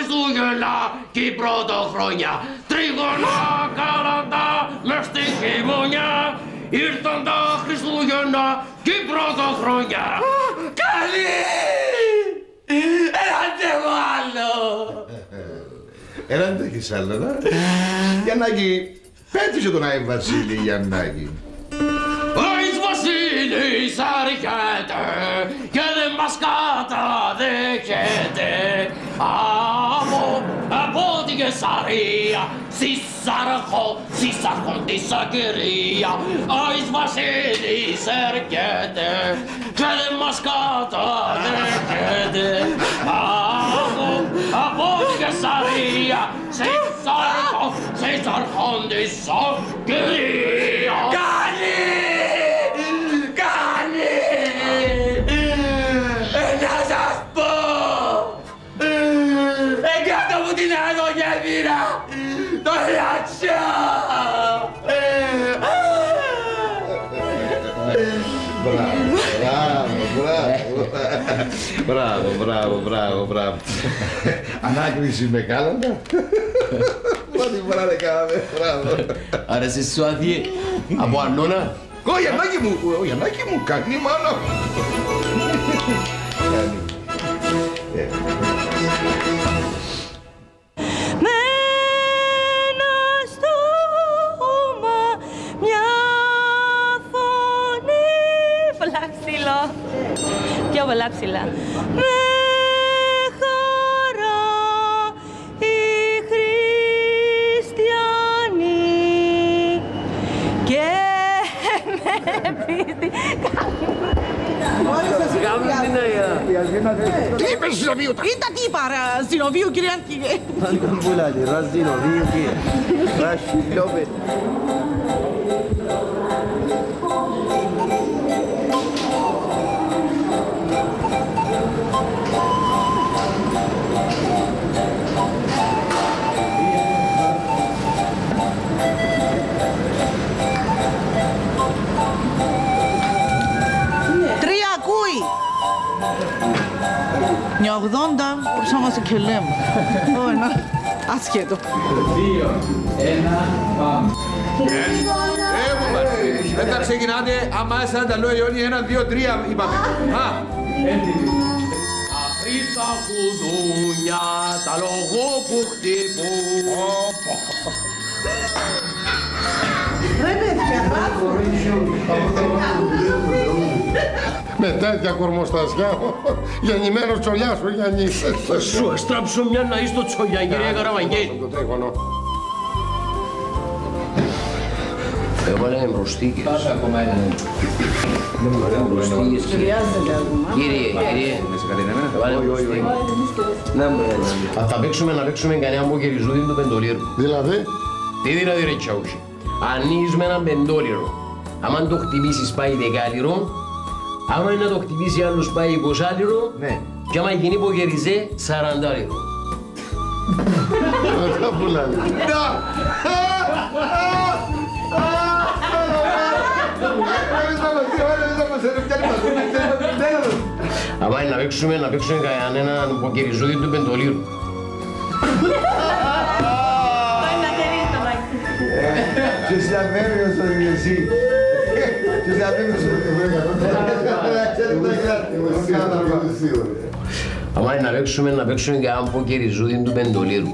Χριστούγεννα και η πρωτοχρονιά. Τρίγωνα καλαντά μες στη χειμωνιά. Ήρθαν τα Χριστούγεννα και η πρωτοχρονιά. Καλή! Έλατε μου άλλο! Έλατε έχεις άλλο, να. Γιαννάκη, πέτυχε τον Άι Βασίλη, Γιαννάκη. Ο Άις Βασίλης έρχεται και δεν μας καταδέχεται. Από την Κεσαρία συσάρχον της Ακυρία. Ο Άις Βασίλης έρχεται και δεν μας καταδέχεται. Από την Κεσαρία συσάρχον της Ακυρία. Να σας πω! Εγκάτω μου την αγωγεύυρα! Το ρατσό! Μπράβο. Ανάκριση με κάλαντα. Πρώτη φορά δεν κάναμε, μπράβο. Άρα σε σου άδειε από Ανώνα. Ο Γιαννάκη μου κάνει μόνο. Με ένα στόμα, μια φωνή. Πολλά ψηλό. Πιο πολλά ψηλά. Με χαρά οι χριστιανοί και με πίστη. Τι είπες Ζηνοβίου? Κοίτα τι είπα, Ζηνοβίου Κυριάκη. Πουλάτε, ρας Ζηνοβίου και ρας Λόπε. Μια 80 προσάμαστε και λέμε. Άσχετο. 2, 1, πάμε. Δεν τα ξεκινάτε, άμα έσαι τα λόγια όλοι 1, 2, 3 είπαμε. Αφήσα κουδούνια τα λόγω που χτυπούν. Με τέτοια κορμοστασιά, γεννημένος τσολιάς σου, Γιάννη. Θα σου αστράψω μια να είσαι το τσολιά, κυρία Καραβαγγέλη. Το τρίγωνο. Έβαλε μπροστίκες. Πάσα ακόμα ένα. Μπροστίκες. Κύριε. Έβαλε μπροστίκες. Να μου θα τα παίξουμε να παίξουμε κανένα μποκεριζούδι του πεντολίρου. Δηλαδή, Τι δηλαδή ρε τσαούσι. Ανοίγεις έναν πεντόλιρο. Άμα το χτυπήσεις πάει δεκάλιρο. Άμα είναι να το χτυπήσει άλλος πάει 20 Ναι. και άμα γίνει ποκεριζέ 40 λίρο. αυτά που λένε. Άμα είναι να παίξουμε κανέναν ποκεριζούδι του πεντολίρου. Ποιος είναι αμέμειος ο εσύ. Ποιος είναι αμέμειος ο Άμα είναι να παίξουμε κανέναν ποκεριζούδι του πεντολίρου.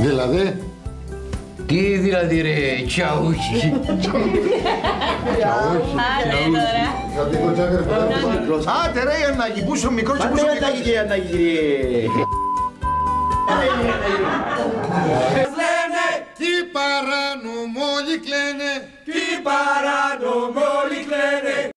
Δηλαδή, Τι δηλαδή ρε τσαούκι. Άντε ρε Γιαννάκη, που είσαι ο μικρός και που είσαι ο μικρός. τι παράνομο όλοι κλαίνε. Τι παράνομο όλοι κλαίνε.